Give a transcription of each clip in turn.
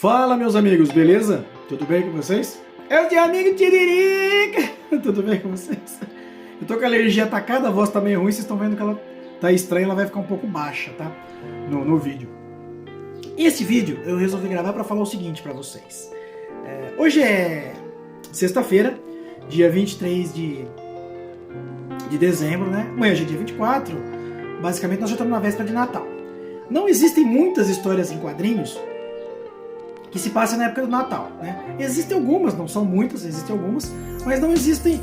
Fala, meus amigos, beleza? Tudo bem com vocês? É o seu amigo Tiririca! Tudo bem com vocês? Eu tô com a alergia atacada, a voz tá meio ruim, vocês estão vendo que ela tá estranha, ela vai ficar um pouco baixa, tá? No vídeo. Esse vídeo eu resolvi gravar pra falar o seguinte pra vocês. Hoje é sexta-feira, dia 23 de dezembro, né? Amanhã é dia 24, basicamente nós já estamos na véspera de Natal. Não existem muitas histórias em quadrinhos que se passam na época do Natal, né? Existem algumas, não são muitas, existem algumas, mas não existem,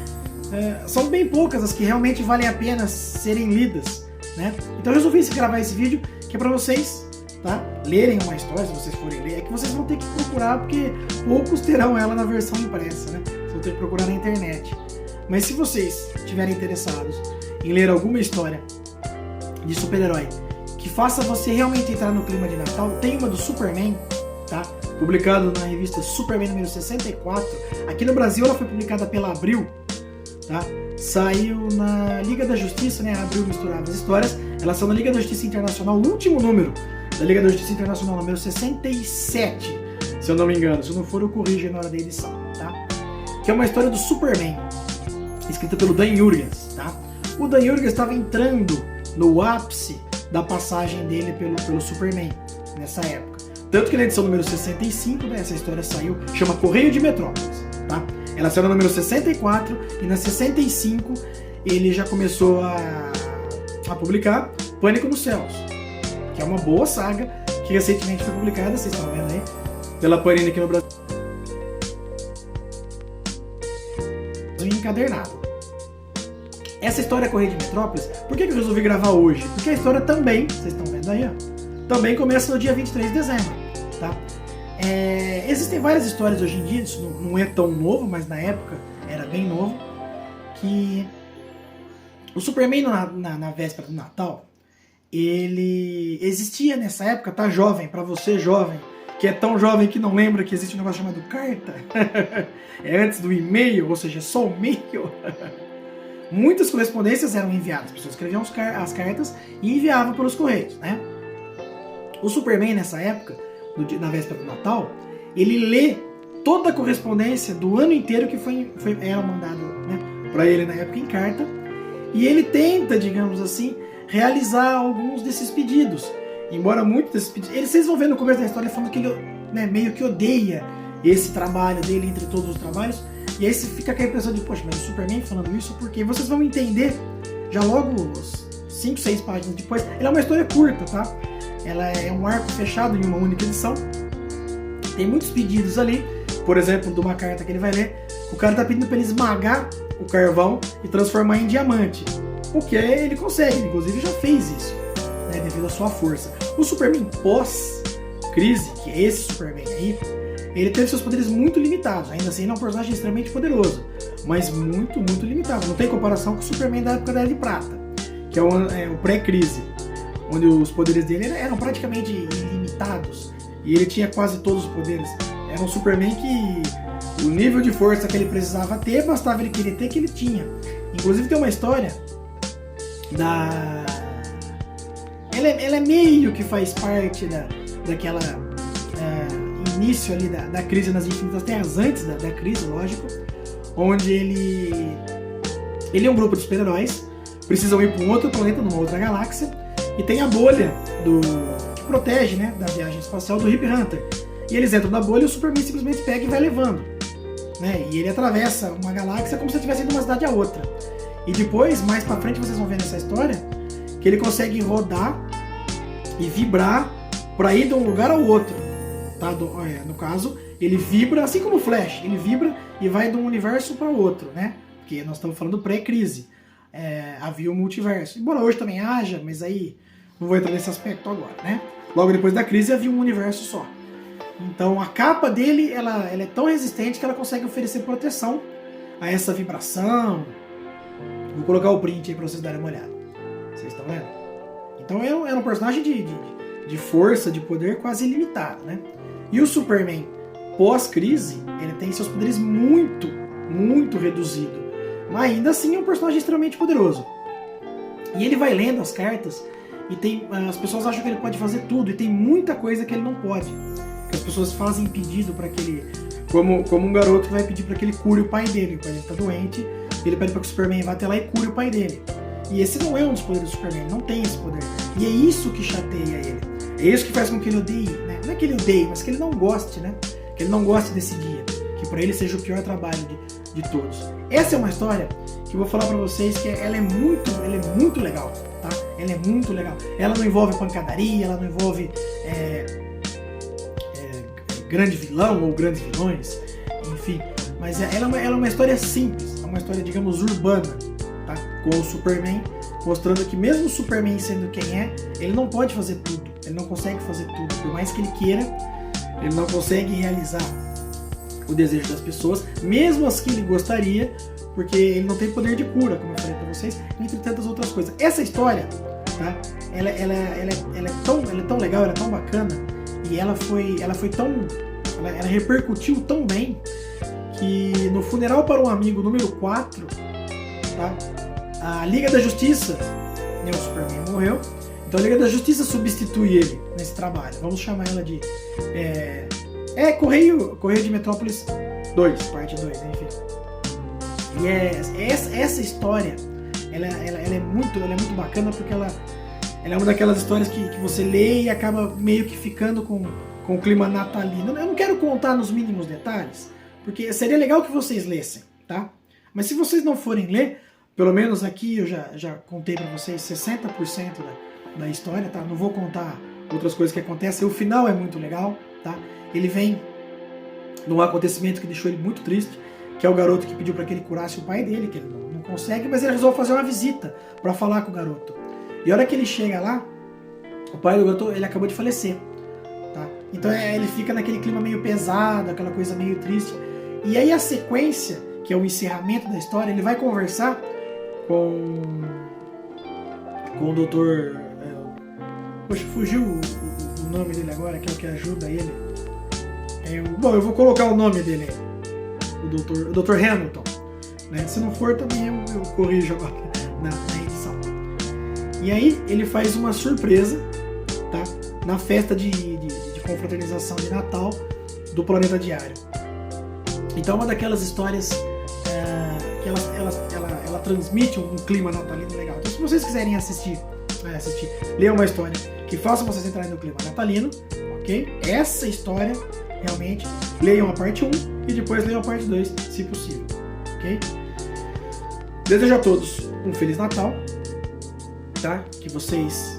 são bem poucas as que realmente valem a pena serem lidas, né? Então eu resolvi gravar esse vídeo que é para vocês, tá? Lerem uma história, se vocês forem ler, é que vocês vão ter que procurar, porque poucos terão ela na versão impressa, né? Vocês vão ter que procurar na internet. Mas se vocês estiverem interessados em ler alguma história de super-herói que faça você realmente entrar no clima de Natal, tem uma do Superman, tá? Publicado na revista Superman número 64. Aqui no Brasil ela foi publicada pela Abril, tá? Saiu na Liga da Justiça, né? A Abril misturava as histórias. Ela saiu na Liga da Justiça Internacional, o último número da Liga da Justiça Internacional, número 67, se eu não me engano. Se não for, eu corrijo na hora da edição, tá? Que é uma história do Superman, escrita pelo Dan Jurgens, tá? O Dan Jurgens estava entrando no ápice da passagem dele pelo Superman nessa época. Tanto que na edição número 65, né, essa história saiu, chama Correio de Metrópolis, tá? Ela saiu no número 64 e na 65 ele já começou a publicar Pânico nos Céus, que é uma boa saga que recentemente foi publicada, vocês estão vendo aí, pela Panini aqui no Brasil, encadernado. Essa história Correio de Metrópolis, por que eu resolvi gravar hoje? Porque a história também, vocês estão vendo aí, ó, também começa no dia 23 de dezembro. Tá? Existem várias histórias hoje em dia, isso não é tão novo, mas na época era bem novo, que o Superman na véspera do Natal, ele existia nessa época, tá jovem, pra você jovem, que é tão jovem que não lembra que existe um negócio chamado carta, é antes do e-mail, ou seja, só o e-mail. Muitas correspondências eram enviadas, as pessoas escreviam as cartas e enviavam pelos correios, né? O Superman nessa época, na véspera do Natal, ele lê toda a correspondência do ano inteiro que era mandado, né, para ele na época em carta, e ele tenta, digamos assim, realizar alguns desses pedidos. Embora muitos desses pedidos... Vocês vão ver no começo da história falando que ele, né, meio que odeia esse trabalho dele entre todos os trabalhos, e aí você fica com a impressão de, poxa, mas o Superman falando isso porque vocês vão entender já logo 5, 6 páginas depois. Ela é uma história curta, tá? Ela é um arco fechado em uma única edição. Tem muitos pedidos ali. Por exemplo, de uma carta que ele vai ler, o cara tá pedindo para ele esmagar o carvão e transformar em diamante. O que ele consegue, ele inclusive já fez isso, né, devido à sua força. O Superman pós-crise, que é esse Superman aí, ele teve seus poderes muito limitados. Ainda assim, ele é um personagem extremamente poderoso, mas muito, muito limitado. Não tem comparação com o Superman da época da Era de Prata, que é o pré-crise, onde os poderes dele eram praticamente ilimitados, e ele tinha quase todos os poderes. Era um Superman que o nível de força que ele precisava ter, bastava ele querer ter, que ele tinha. Inclusive tem uma história da... Ela é meio que faz parte daquela início ali da crise nas Infinitas Terras, antes da crise, lógico, onde ele é um grupo de super-heróis, precisam ir para um outro planeta, numa outra galáxia, e tem a bolha que protege, né, da viagem espacial do Hip Hunter. E eles entram na bolha e o Superman simplesmente pega e vai levando, né? E ele atravessa uma galáxia como se estivesse indo de uma cidade a outra. E depois, mais pra frente, vocês vão ver nessa história que ele consegue rodar e vibrar para ir de um lugar ao outro, tá? No caso, ele vibra, assim como o Flash, ele vibra e vai de um universo para o outro, né? Porque nós estamos falando pré-crise. Havia o multiverso. Embora hoje também haja, mas aí não vou entrar nesse aspecto agora, né? Logo depois da crise havia um universo só. Então a capa dele, ela é tão resistente que ela consegue oferecer proteção a essa vibração. Vou colocar o print aí pra vocês darem uma olhada. Vocês estão vendo? Então era um personagem de força, de poder quase ilimitado, né? E o Superman pós-crise, ele tem seus poderes muito, muito reduzidos. Mas ainda assim é um personagem extremamente poderoso. E ele vai lendo as cartas e as pessoas acham que ele pode fazer tudo, e tem muita coisa que ele não pode. que as pessoas fazem pedido para que ele, como um garoto que vai pedir para que ele cure o pai dele tá doente, ele pede para que o Superman vá até lá e cure o pai dele. E esse não é um dos poderes do Superman, ele não tem esse poder. E é isso que chateia ele. É isso que faz com que ele odeie, né? Não é que ele odeie, mas que ele não goste, né? Que ele não goste desse dia. Que para ele seja o pior trabalho de todos. Essa é uma história que eu vou falar para vocês que ela é muito legal, tá? Ela é muito legal. Ela não envolve pancadaria, ela não envolve grande vilão ou grandes vilões, enfim. Mas ela é uma história simples, é uma história, digamos, urbana, tá? Com o Superman, mostrando que mesmo o Superman sendo quem é, ele não pode fazer tudo, ele não consegue fazer tudo, por mais que ele queira, ele não consegue realizar o desejo das pessoas, mesmo as que ele gostaria, porque ele não tem poder de cura, como eu falei pra vocês, entre tantas outras coisas. Essa história, tá? Ela é tão legal, ela é tão bacana, e ela repercutiu tão bem, que no Funeral para um Amigo número 4, tá? A Liga da Justiça, né, o Superman morreu, então a Liga da Justiça substitui ele nesse trabalho. Vamos chamar ela de Correio de Metrópolis 2, parte 2, né, enfim. E essa história, ela é muito bacana, porque ela é uma daquelas histórias que você lê e acaba meio que ficando com o clima natalino. Eu não quero contar nos mínimos detalhes, porque seria legal que vocês lessem, tá? Mas se vocês não forem ler, pelo menos aqui eu já contei pra vocês 60% da história, tá? Não vou contar outras coisas que acontecem. O final é muito legal, tá? Ele vem num acontecimento que deixou ele muito triste, que é o garoto que pediu para que ele curasse o pai dele, que ele não consegue, mas ele resolve fazer uma visita para falar com o garoto. E a hora que ele chega lá, o pai do garoto, ele acabou de falecer, tá? Então ele fica naquele clima meio pesado, aquela coisa meio triste. E aí a sequência, que é o encerramento da história, ele vai conversar com o doutor... Poxa, fugiu o nome dele agora, que é o que ajuda ele. Bom, eu vou colocar o nome dele aí. O Dr. Hamilton. Né? Se não for, também eu corrijo agora na edição. E aí ele faz uma surpresa, tá? Na festa de confraternização de Natal do Planeta Diário. Então é uma daquelas histórias que ela transmite um clima natalino legal. Então se vocês quiserem assistir, ler uma história que faça vocês entrarem no clima natalino, ok? Essa história, realmente, leiam a parte 1 e depois leiam a parte 2, se possível, ok? Desejo a todos um Feliz Natal, tá? Que vocês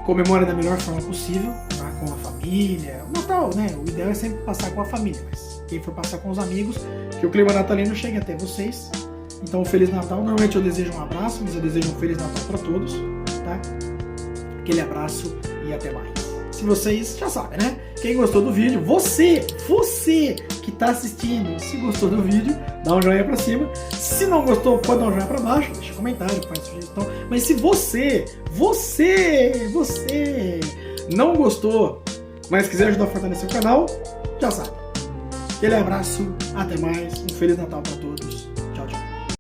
comemorem da melhor forma possível, tá? Com a família. O Natal, né? O ideal é sempre passar com a família, mas quem for passar com os amigos, que o clima natalino chegue até vocês. Então, um Feliz Natal. Normalmente eu desejo um abraço, mas eu desejo um Feliz Natal para todos, tá? Aquele abraço e até mais. Se vocês já sabem, né? Quem gostou do vídeo, você que tá assistindo, se gostou do vídeo, dá um joinha pra cima. Se não gostou, pode dar um joinha pra baixo, deixa um comentário, faz sugestão. Mas se você não gostou, mas quiser ajudar a fortalecer o canal, já sabe. Aquele abraço, até mais, um Feliz Natal pra todos.